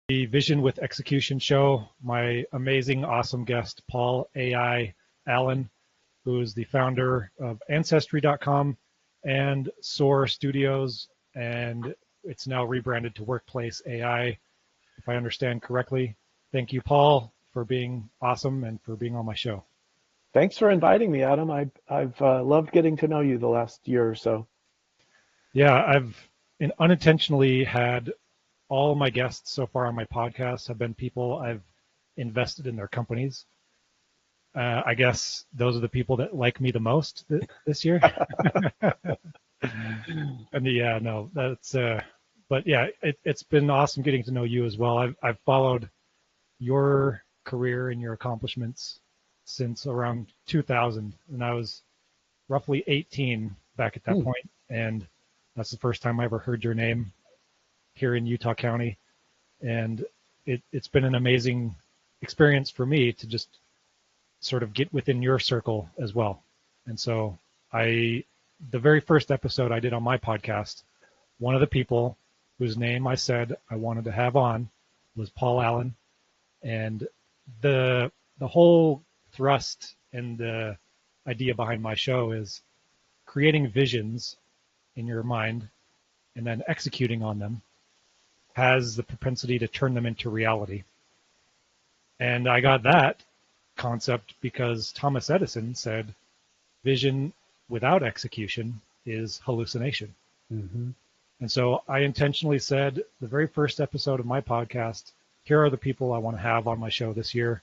The Vision with Execution show, my amazing, awesome guest, Paul AI Allen, who is the founder of Ancestry.com and SOAR Studios, and it's now rebranded to Workplace AI, if I understand correctly. Thank you, Paul, for being awesome and for being on my show. Thanks for inviting me, Adam. I've loved getting to know you the last year or so. Yeah, I've unintentionally had all of my guests so far on my podcast have been people I've invested in their companies. I guess those are the people that like me the most this year. And yeah, no, that's, but yeah, it's been awesome getting to know you as well. I've followed your career and your accomplishments since around 2000, and I was roughly 18 back at that point, and that's the first time I ever heard your name here in Utah County, and it's been an amazing experience for me to just sort of get within your circle as well. And so the very first episode I did on my podcast, one of the people whose name I said I wanted to have on was Paul Allen, and the whole thrust and the idea behind my show is creating visions in your mind and then executing on them has the propensity to turn them into reality. And I got that concept because Thomas Edison said vision without execution is hallucination. Mm-hmm. And so I intentionally said the very first episode of my podcast, here are the people I want to have on my show this year.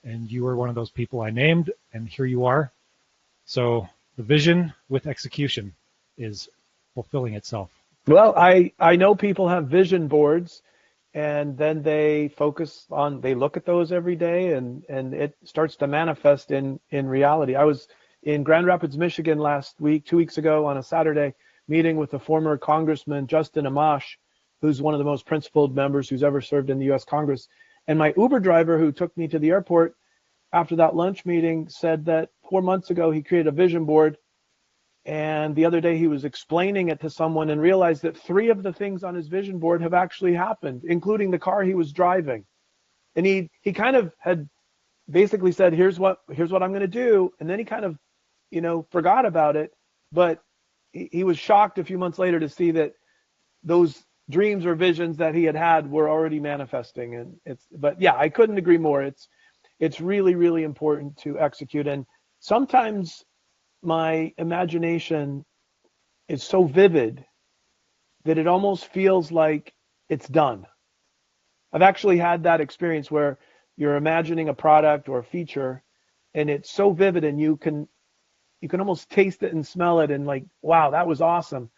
And you were one of those people I named, and here you are. So the vision with execution is fulfilling itself. Well, I know people have vision boards, and then they look at those every day, and it starts to manifest in reality. I was in Grand Rapids, Michigan last week, 2 weeks ago on a Saturday, meeting with the former Congressman Justin Amash, who's one of the most principled members who's ever served in the U.S. Congress. And my Uber driver who took me to the airport after that lunch meeting said that 4 months ago he created a vision board, and the other day he was explaining it to someone and realized that 3 of the things on his vision board have actually happened, including the car he was driving. And he kind of had basically said, here's what I'm going to do, and then he kind of, forgot about it. But he was shocked a few months later to see that those dreams or visions that he had were already manifesting. And but yeah, I couldn't agree more. It's really, really important to execute. And sometimes my imagination is so vivid that it almost feels like it's done. I've actually had that experience where you're imagining a product or a feature, and it's so vivid, and you can almost taste it and smell it, and like, wow, that was awesome.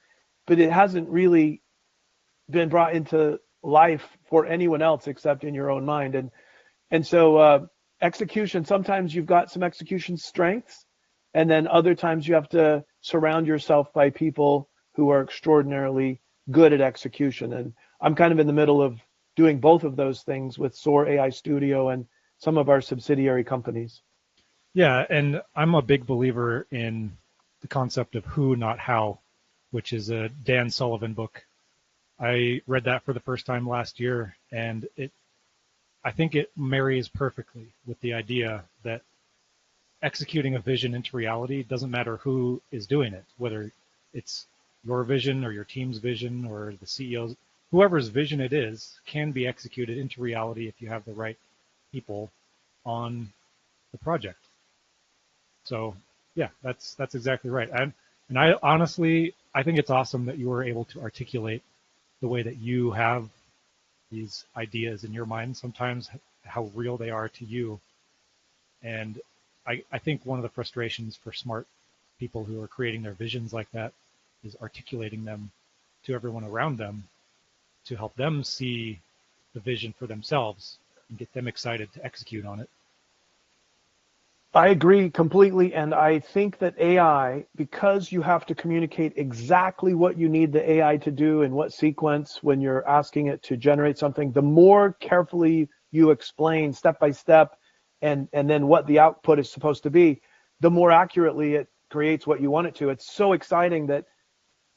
But it hasn't really been brought into life for anyone else except in your own mind. And so execution, sometimes you've got some execution strengths, and then other times you have to surround yourself by people who are extraordinarily good at execution. And I'm kind of in the middle of doing both of those things with SOAR AI Studio and some of our subsidiary companies. Yeah, and I'm a big believer in the concept of who, not how, which is a Dan Sullivan book. I read that for the first time last year, and I think it marries perfectly with the idea that executing a vision into reality doesn't matter who is doing it, whether it's your vision or your team's vision or the CEO's, whoever's vision it is, can be executed into reality if you have the right people on the project. So yeah, that's exactly right. And I honestly, I think it's awesome that you were able to articulate the way that you have these ideas in your mind, sometimes how real they are to you. And I think one of the frustrations for smart people who are creating their visions like that is articulating them to everyone around them to help them see the vision for themselves and get them excited to execute on it. I agree completely, and I think that AI, because you have to communicate exactly what you need the AI to do in what sequence when you're asking it to generate something, the more carefully you explain step by step and then what the output is supposed to be, the more accurately it creates what you want it to. It's so exciting that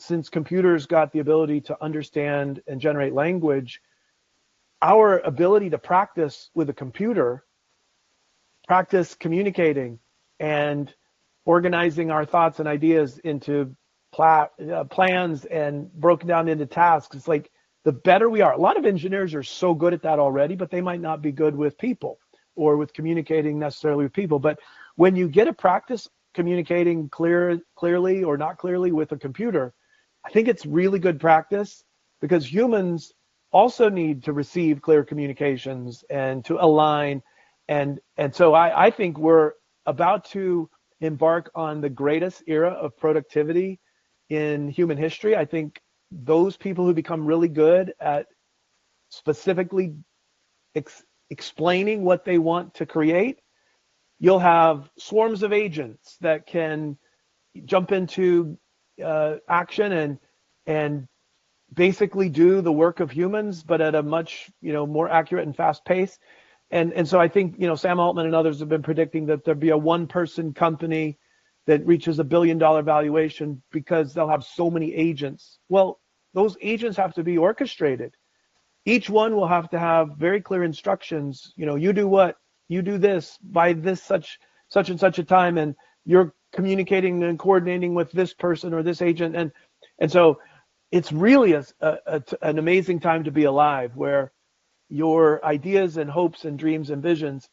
since computers got the ability to understand and generate language, our ability to practice with a computer, practice communicating and organizing our thoughts and ideas into plans and broken down into tasks. It's like the better we are. A lot of engineers are so good at that already, but they might not be good with people or with communicating necessarily with people. But when you get a practice communicating clearly or not clearly with a computer, I think it's really good practice, because humans also need to receive clear communications and to align. And so I think we're about to embark on the greatest era of productivity in human history. I think those people who become really good at specifically explaining what they want to create, you'll have swarms of agents that can jump into action and basically do the work of humans, but at a much more accurate and fast pace. And so I think Sam Altman and others have been predicting that there'll be a one-person company that reaches $1 billion valuation because they'll have so many agents. Well, those agents have to be orchestrated. Each one will have to have very clear instructions. You do what, you do this by this such and such a time, and you're communicating and coordinating with this person or this agent. And so it's really an amazing time to be alive, where your ideas and hopes and dreams and visions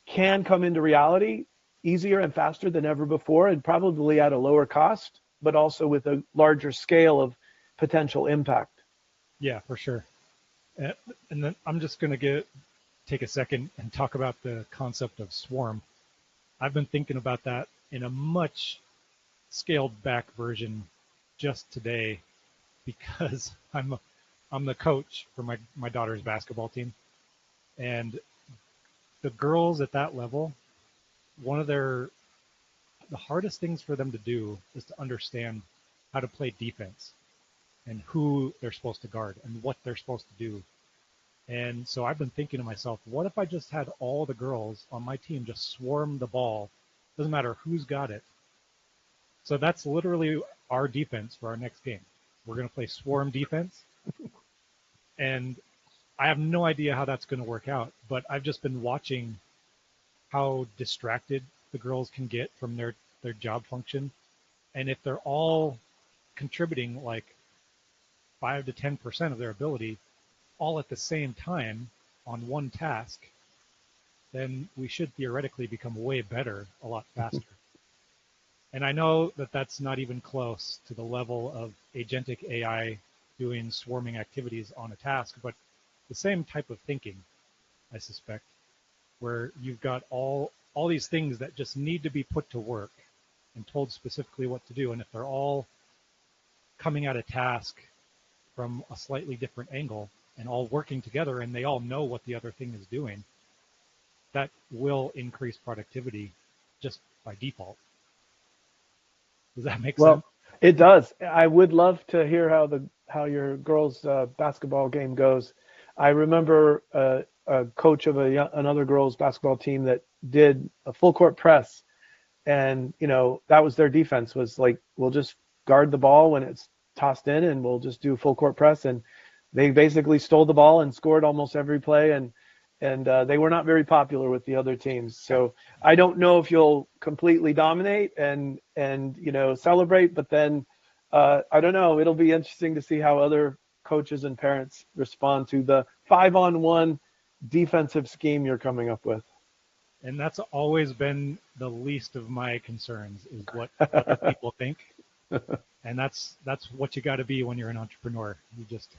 can come into reality easier and faster than ever before, and probably at a lower cost, but also with a larger scale of potential impact. Yeah, for sure. And then I'm just going to take a second and talk about the concept of swarm. I've been thinking about that in a much scaled back version just today, because I'm the coach for my daughter's basketball team. And the girls at that level, the hardest things for them to do is to understand how to play defense and who they're supposed to guard and what they're supposed to do. And so I've been thinking to myself, what if I just had all the girls on my team just swarm the ball? Doesn't matter who's got it. So that's literally our defense for our next game. We're going to play swarm defense. And I have no idea how that's going to work out, but I've just been watching how distracted the girls can get from their job function. And if they're all contributing like 5 to 10% of their ability all at the same time on one task, then we should theoretically become way better a lot faster. And I know that that's not even close to the level of agentic AI doing swarming activities on a task, but the same type of thinking, I suspect, where you've got all these things that just need to be put to work and told specifically what to do. And if they're all coming at a task from a slightly different angle and all working together and they all know what the other thing is doing, that will increase productivity just by default. Does that make sense? Well, it does. I would love to hear how your girls' basketball game goes. I remember a coach of another girls' basketball team that did a full court press, and that was their defense, was like, we'll just guard the ball when it's tossed in, and we'll just do full court press. And they basically stole the ball and scored almost every play, and they were not very popular with the other teams. So I don't know if you'll completely dominate and celebrate, but then I don't know. It'll be interesting to see how other coaches and parents respond to the 5-on-1 defensive scheme you're coming up with. And that's always been the least of my concerns, is what other people think. And that's what you got to be when you're an entrepreneur. You just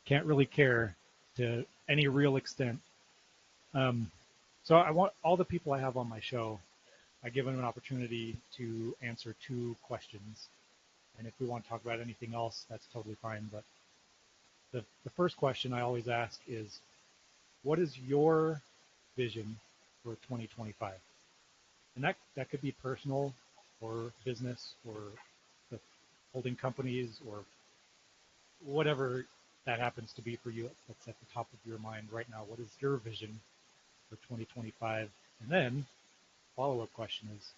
can't really care to any real extent. So I want all the people I have on my show, I give them an opportunity to answer 2 questions. And if we want to talk about anything else, that's totally fine. But the first question I always ask is, what is your vision for 2025? And that could be personal or business or the holding companies or whatever that happens to be for you. That's at the top of your mind right now. What is your vision for 2025? And then follow-up question is,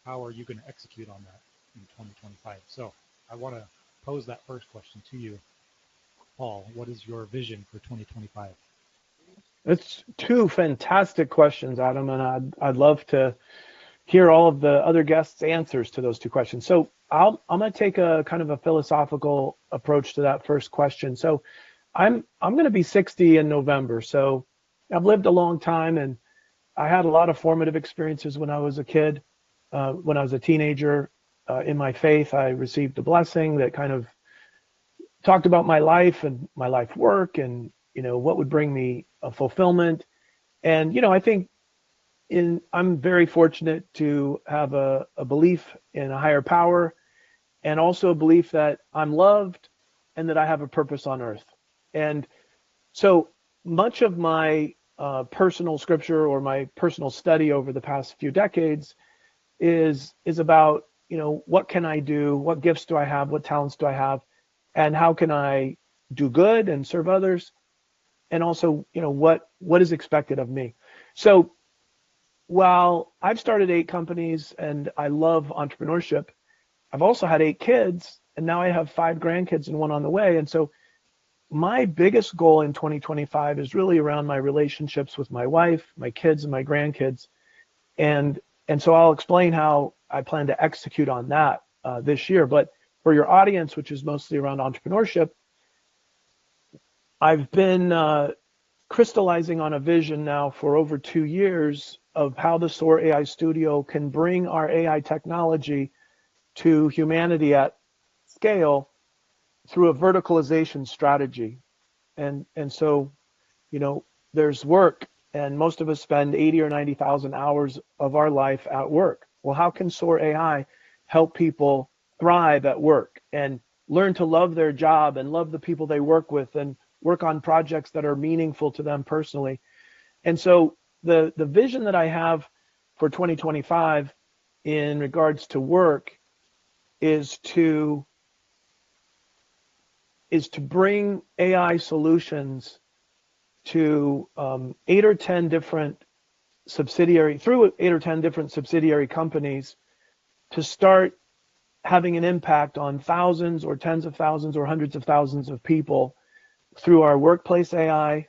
how are you going to execute on that in 2025? So I want to pose that first question to you, Paul. What is your vision for 2025? It's two fantastic questions, Adam, and I'd love to hear all of the other guests' answers to those two questions. So I'm going to take a kind of a philosophical approach to that first question. So I'm going to be 60 in November. So I've lived a long time, and I had a lot of formative experiences when I was a kid. When I was a teenager, in my faith, I received a blessing that kind of talked about my life and my life work, and what would bring me a fulfillment. And I think I'm very fortunate to have a belief in a higher power, and also a belief that I'm loved and that I have a purpose on earth. And so much of my personal scripture or my personal study over the past few decades is about, what can I do? What gifts do I have? What talents do I have? And how can I do good and serve others? And also, what is expected of me? So while I've started 8 companies and I love entrepreneurship, I've also had 8 kids, and now I have 5 grandkids and 1 on the way. And so my biggest goal in 2025 is really around my relationships with my wife, my kids, and my grandkids. And so I'll explain how I plan to execute on that this year. But for your audience, which is mostly around entrepreneurship, I've been crystallizing on a vision now for over 2 years of how the SOAR AI Studio can bring our AI technology to humanity at scale through a verticalization strategy. And so, there's work, and most of us spend 80 or 90,000 hours of our life at work. Well, how can SOAR AI help people thrive at work and learn to love their job and love the people they work with and work on projects that are meaningful to them personally? And so the vision that I have for 2025 in regards to work is to bring AI solutions to 8 or 10 different subsidiary companies to start having an impact on thousands or tens of thousands or hundreds of thousands of people through our workplace AI,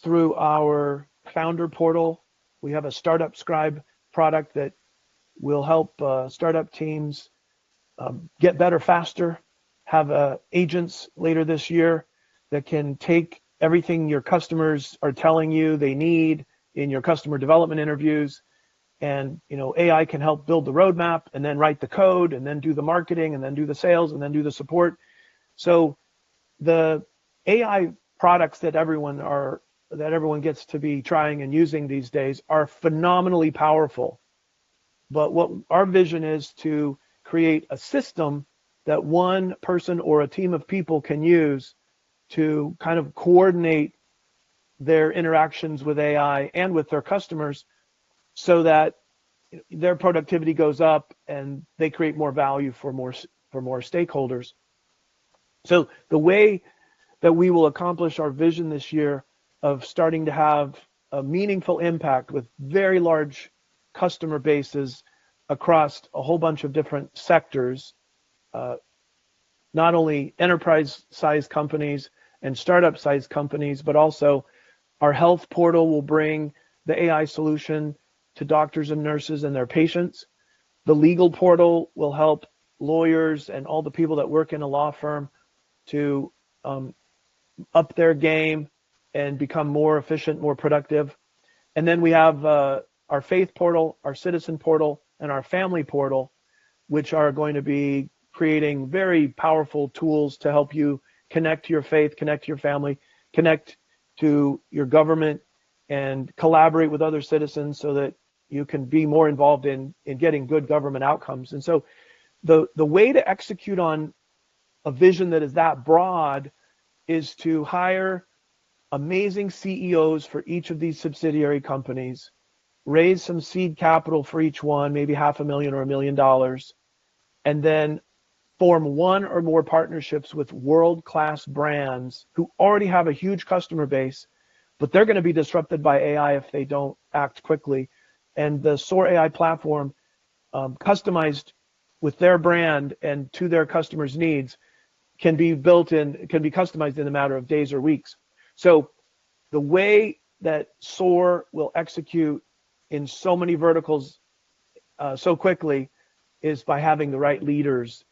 through our founder portal. We have a startup scribe product that will help startup teams get better faster, have agents later this year that can take everything your customers are telling you they need in your customer development interviews, and AI can help build the roadmap and then write the code and then do the marketing and then do the sales and then do the support. So the AI products that everyone gets to be trying and using these days are phenomenally powerful. But what our vision is to create a system that one person or a team of people can use to kind of coordinate their interactions with AI and with their customers so that their productivity goes up and they create more value for more stakeholders. So the way that we will accomplish our vision this year of starting to have a meaningful impact with very large customer bases across a whole bunch of different sectors, not only enterprise-sized companies and startup-sized companies, but also our health portal will bring the AI solution to doctors and nurses and their patients. The legal portal will help lawyers and all the people that work in a law firm to up their game and become more efficient, more productive. And then we have our faith portal, our citizen portal, and our family portal, which are going to be creating very powerful tools to help you connect to your faith, connect to your family, connect to your government, and collaborate with other citizens so that you can be more involved in getting good government outcomes. And so the way to execute on a vision that is that broad is to hire amazing CEOs for each of these subsidiary companies, raise some seed capital for each one, maybe $500,000 or $1 million, and then form one or more partnerships with world-class brands who already have a huge customer base, but they're going to be disrupted by AI if they don't act quickly. And the SOAR AI platform, customized with their brand and to their customers' needs can be customized in a matter of days or weeks. So the way that SOAR will execute in so many verticals so quickly is by having the right leaders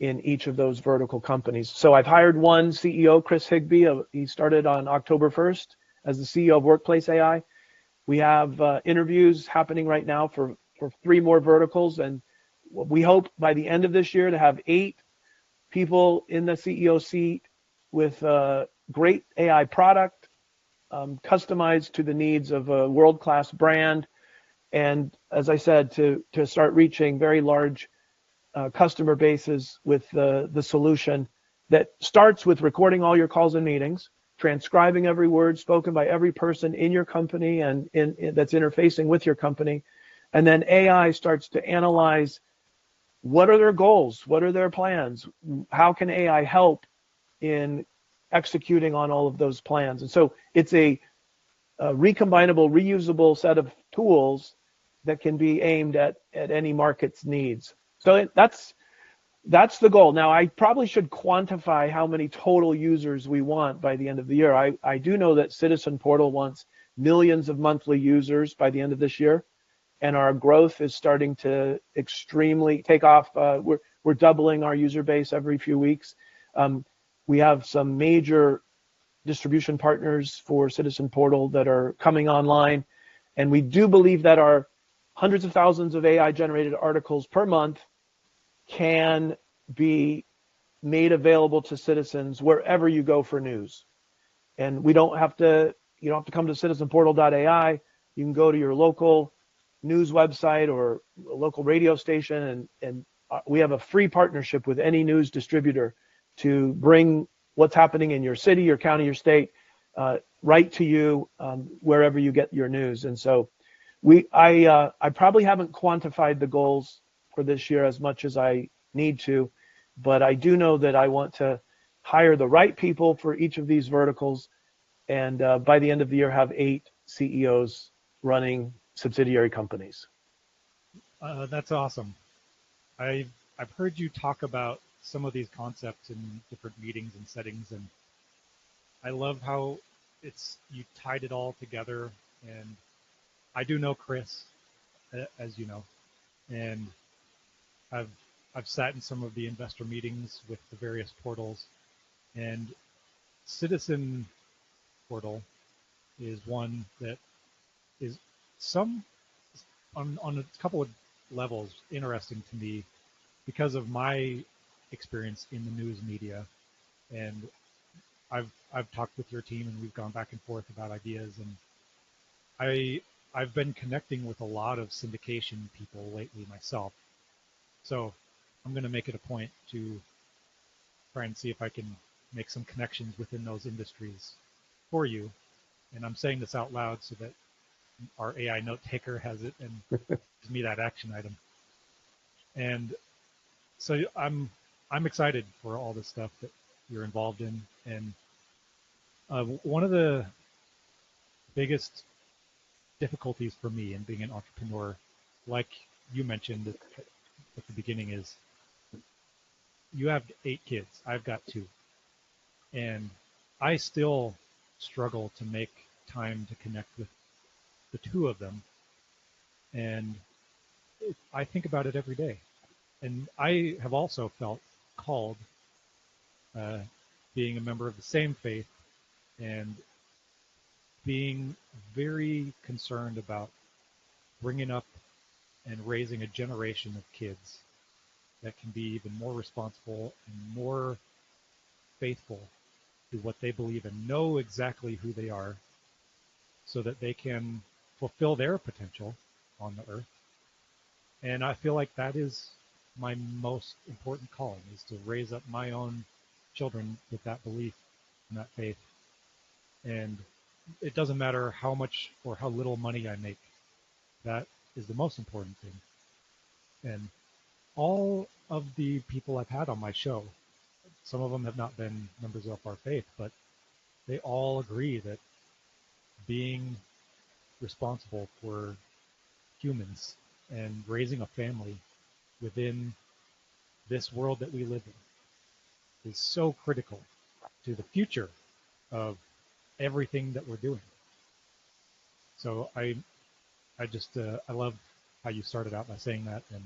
in each of those vertical companies. So I've hired one CEO, Chris Higbee. He started on October 1st as the CEO of Workplace AI. We have interviews happening right now for 3 more verticals, and we hope by the end of this year to have 8 people in the CEO seat with a great AI product, customized to the needs of a world-class brand. And as I said, to start reaching very large customer bases with the solution that starts with recording all your calls and meetings, transcribing every word spoken by every person in your company and that's interfacing with your company. And then AI starts to analyze what are their goals, what are their plans, how can AI help in executing on all of those plans. And so it's a recombinable, reusable set of tools that can be aimed at any market's needs. So that's the goal. Now, I probably should quantify how many total users we want by the end of the year. I do know that Citizen Portal wants millions of monthly users by the end of this year, and our growth is starting to extremely take off. We're doubling our user base every few weeks. We have some major distribution partners for Citizen Portal that are coming online, and we do believe that our hundreds of thousands of AI-generated articles per month can be made available to citizens wherever you go for news. And you don't have to come to citizenportal.ai. You can go to your local news website or a local radio station, and we have a free partnership with any news distributor to bring what's happening in your city, your county, your state, right to you wherever you get your news. And so I probably haven't quantified the goals for this year as much as I need to, but I do know that I want to hire the right people for each of these verticals, and by the end of the year have 8 CEOs running subsidiary companies. That's awesome. I've heard you talk about some of these concepts in different meetings and settings, and I love how you tied it all together. And I do know Chris, as you know, and I've sat in some of the investor meetings with the various portals, and Citizen Portal is one that is on a couple of levels interesting to me because of my experience in the news media. And I've talked with your team, and we've gone back and forth about ideas, and I've been connecting with a lot of syndication people lately myself. So I'm going to make it a point to try and see if I can make some connections within those industries for you. And I'm saying this out loud so that our AI note taker has it and gives me that action item. And so I'm excited for all this stuff that you're involved in. And one of the biggest difficulties for me in being an entrepreneur, like you mentioned at the beginning, is you have 8 kids. I've got 2. And I still struggle to make time to connect with the 2 of them. And I think about it every day. And I have also felt called, being a member of the same faith and being very concerned about bringing up and raising a generation of kids that can be even more responsible and more faithful to what they believe and know exactly who they are so that they can fulfill their potential on the earth. And I feel like that is my most important calling, is to raise up my own children with that belief and that faith. And it doesn't matter how much or how little money I make. That is the most important thing. And all of the people I've had on my show, some of them have not been members of our faith, but they all agree that being responsible for humans and raising a family within this world that we live in is so critical to the future of everything that we're doing. So I just I love how you started out by saying that, and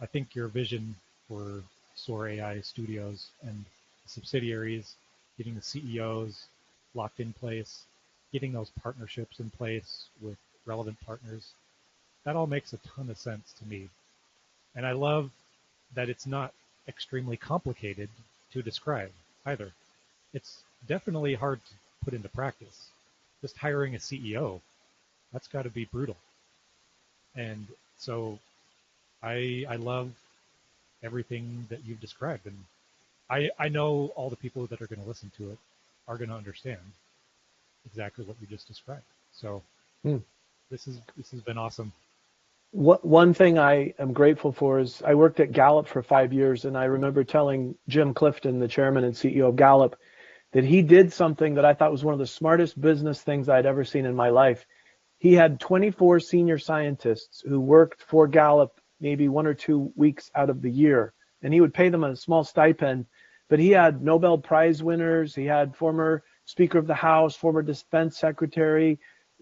I think your vision for SOAR AI Studios and subsidiaries, getting the CEOs locked in place, getting those partnerships in place with relevant partners, that all makes a ton of sense to me. And I love that it's not extremely complicated to describe either. It's definitely hard to put into practice. Just hiring a CEO, that's got to be brutal. And so I love everything that you've described, and I know all the people that are going to listen to it are going to understand exactly what you just described. So Hmm. this has been awesome. One thing I am grateful for is I worked at Gallup for 5 years, and I remember telling Jim Clifton, the chairman and CEO of Gallup, that he did something that I thought was one of the smartest business things I'd ever seen in my life. He had 24 senior scientists who worked for Gallup maybe 1 or 2 weeks out of the year, and he would pay them a small stipend. But he had Nobel Prize winners, he had former Speaker of the House, former Defense Secretary,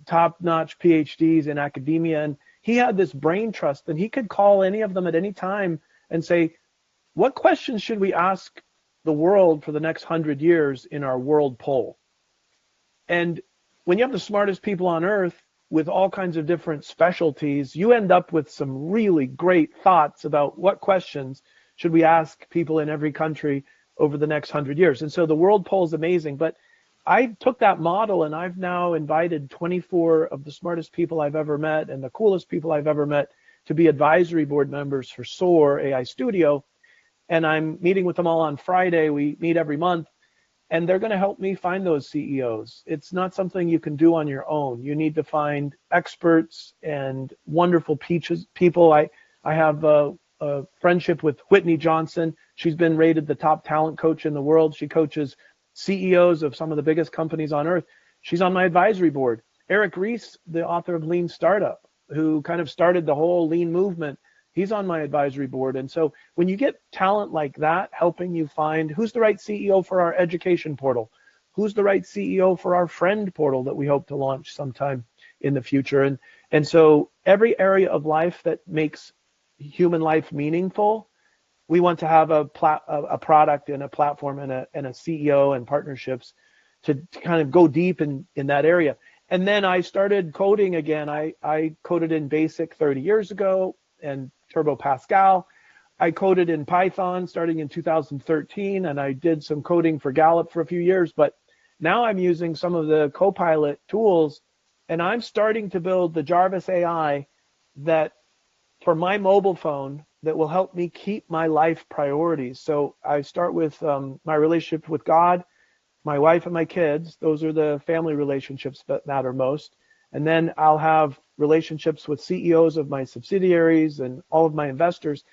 top-notch PhDs in academia, and he had this brain trust, and he could call any of them at any time and say, what questions should we ask the world for the next 100 years in our world poll? And when you have the smartest people on earth with all kinds of different specialties, you end up with some really great thoughts about what questions should we ask people in every country over the next 100 years. And so the world poll is amazing, but I took that model and I've now invited 24 of the smartest people I've ever met and the coolest people I've ever met to be advisory board members for SOAR AI Studio. And I'm meeting with them all on Friday. We meet every month, and they're going to help me find those CEOs. It's not something you can do on your own. You need to find experts and wonderful people. I have a friendship with Whitney Johnson. She's been rated the top talent coach in the world. She coaches CEOs of some of the biggest companies on earth. She's on my advisory board. Eric Ries, the author of Lean Startup, who kind of started the whole lean movement, he's on my advisory board. And so when you get talent like that helping you find who's the right CEO for our education portal, who's the right CEO for our friend portal that we hope to launch sometime in the future. And so every area of life that makes human life meaningful, we want to have a product and a platform and a CEO and partnerships to kind of go deep in that area. And then I started coding again. I coded in BASIC 30 years ago and Turbo Pascal. I coded in Python starting in 2013, and I did some coding for Gallup for a few years. But now I'm using some of the Copilot tools, and I'm starting to build the Jarvis AI that for my mobile phone that will help me keep my life priorities. So I start with my relationship with God, my wife and my kids. Those are the family relationships that matter most. And then I'll have relationships with CEOs of my subsidiaries and all of my investors.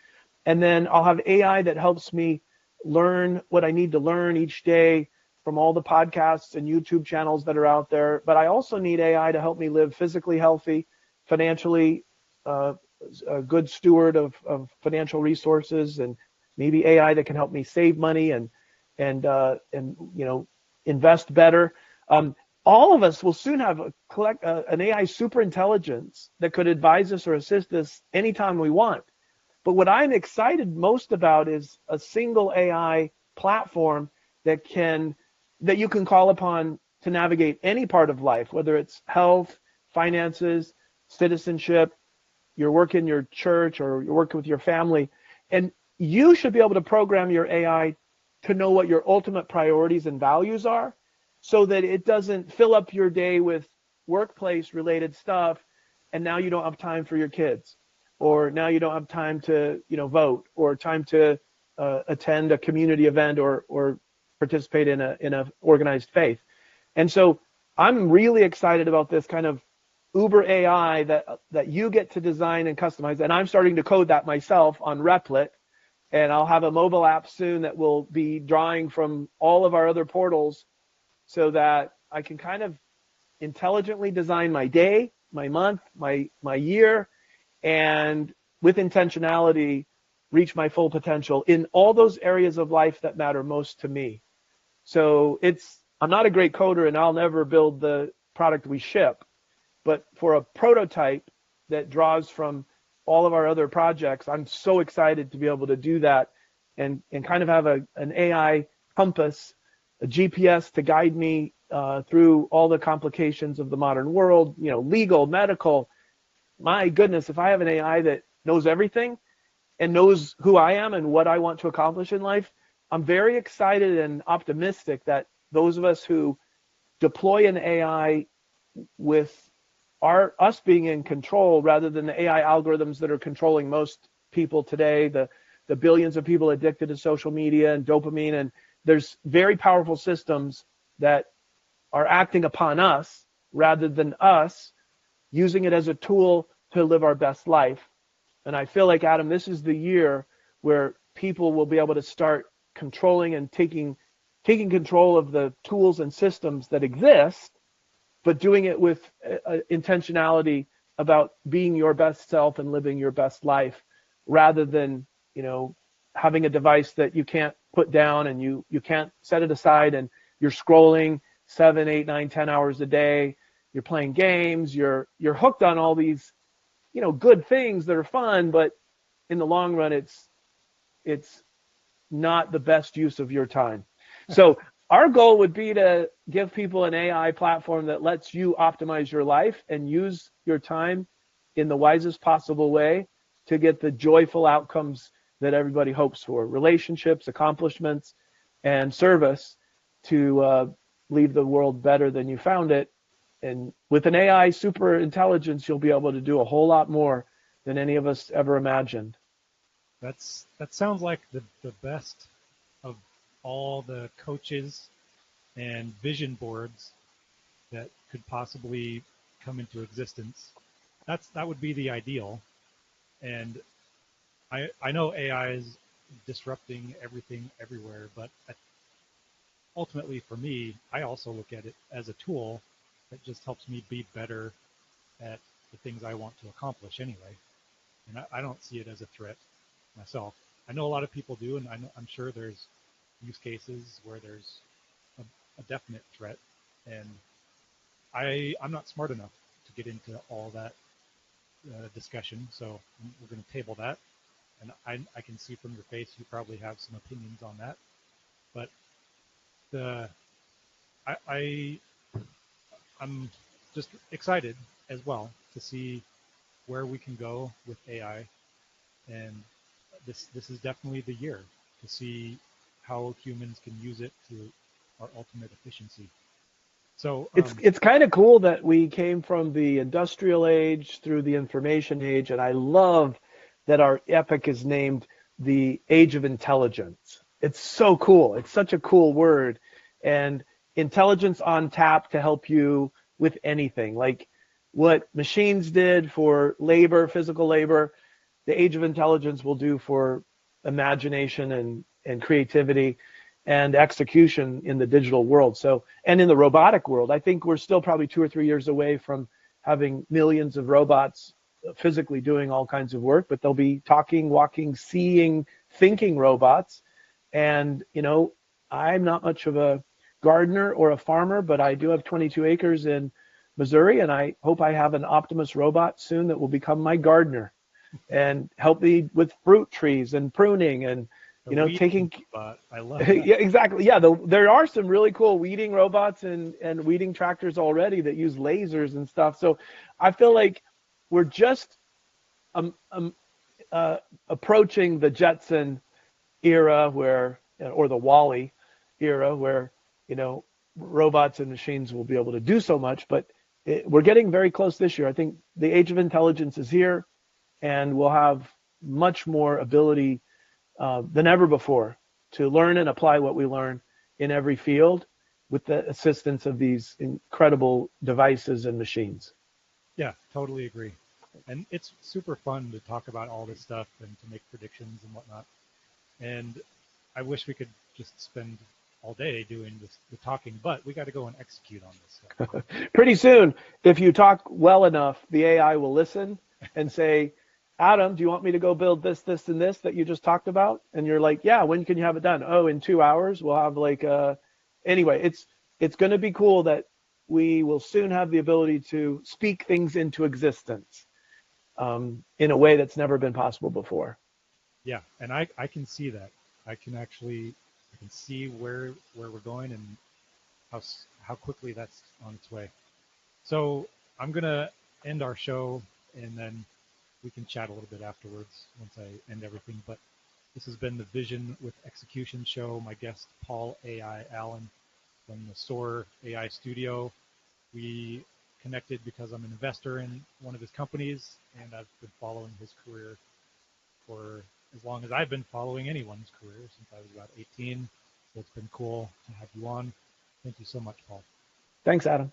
And then I'll have AI that helps me learn what I need to learn each day from all the podcasts and YouTube channels that are out there. But I also need AI to help me live physically healthy, financially a good steward of financial resources, and maybe AI that can help me save money and invest better. All of us will soon have an AI super intelligence that could advise us or assist us anytime we want. But what I'm excited most about is a single AI platform that you can call upon to navigate any part of life, whether it's health, finances, citizenship, your work in your church, or you're working with your family. And you should be able to program your AI to know what your ultimate priorities and values are, so that it doesn't fill up your day with workplace related stuff, and now you don't have time for your kids, or now you don't have time to vote, or time to attend a community event, or participate in a organized faith. And so I'm really excited about this kind of Uber AI that you get to design and customize, and I'm starting to code that myself on Replit, and I'll have a mobile app soon that will be drawing from all of our other portals, so that I can kind of intelligently design my day, my month, my year, and with intentionality, reach my full potential in all those areas of life that matter most to me. So I'm not a great coder and I'll never build the product we ship, but for a prototype that draws from all of our other projects, I'm so excited to be able to do that and kind of have an AI compass, a GPS to guide me through all the complications of the modern world, legal, medical. My goodness, if I have an AI that knows everything and knows who I am and what I want to accomplish in life, I'm very excited and optimistic that those of us who deploy an AI with us being in control rather than the AI algorithms that are controlling most people today, the billions of people addicted to social media and dopamine, and there's very powerful systems that are acting upon us rather than us using it as a tool to live our best life. And I feel like, Adam, this is the year where people will be able to start controlling and taking control of the tools and systems that exist, but doing it with intentionality about being your best self and living your best life, rather than having a device that you can't put down and you can't set it aside, and you're scrolling 7, 8, 9, 10 hours a day. You're playing games. You're hooked on all these good things that are fun, but in the long run, it's not the best use of your time. So our goal would be to give people an AI platform that lets you optimize your life and use your time in the wisest possible way to get the joyful outcomes that everybody hopes for: relationships, accomplishments, and service to leave the world better than you found it. And with an AI super intelligence, you'll be able to do a whole lot more than any of us ever imagined. That sounds like the best of all the coaches and vision boards that could possibly come into existence. That would be the ideal. And I know AI is disrupting everything everywhere, but ultimately for me, I also look at it as a tool that just helps me be better at the things I want to accomplish anyway. And I don't see it as a threat myself. I know a lot of people do, and I'm sure there's use cases where there's a definite threat. And I'm not smart enough to get into all that discussion, so we're going to table that. And I can see from your face you probably have some opinions on that. But I'm just excited as well to see where we can go with AI, and this is definitely the year to see how humans can use it to our ultimate efficiency. So it's kind of cool that we came from the industrial age through the information age, and I love that our epoch is named the age of intelligence. It's so cool. It's such a cool word. And intelligence on tap to help you with anything, like what machines did for labor, physical labor, the age of intelligence will do for imagination and creativity and execution in the digital world. So, and in the robotic world, I think we're still probably 2 or 3 years away from having millions of robots physically doing all kinds of work, but they'll be talking, walking, seeing, thinking robots. And, I'm not much of a gardener or a farmer, but I do have 22 acres in Missouri, and I hope I have an Optimus robot soon that will become my gardener and help me with fruit trees and pruning and taking. I love that. Yeah, exactly. Yeah, there are some really cool weeding robots and weeding tractors already that use lasers and stuff. So I feel like we're just approaching the Jetson era or the Wall-E era where robots and machines will be able to do so much, but we're getting very close this year. I think the age of intelligence is here, and we'll have much more ability than ever before to learn and apply what we learn in every field with the assistance of these incredible devices and machines. Yeah, totally agree. And it's super fun to talk about all this stuff and to make predictions and whatnot. And I wish we could just spend all day doing the talking, but we got to go and execute on this stuff. Pretty soon, if you talk well enough, the AI will listen and say, Adam, do you want me to go build this, this, and this that you just talked about? And you're like, yeah, when can you have it done? Oh, in 2 hours. We'll have like anyway, it's going to be cool that we will soon have the ability to speak things into existence in a way that's never been possible before. Yeah, and I can see that. I can see where we're going and how quickly that's on its way. So I'm gonna end our show, and then we can chat a little bit afterwards once I end everything. But this has been the Vision with Execution show. My guest, Paul AI Allen from the SOAR AI Studio. We connected because I'm an investor in one of his companies, and I've been following his career for as long as I've been following anyone's career, since I was about 18. So it's been cool to have you on. Thank you so much, Paul. Thanks, Adam.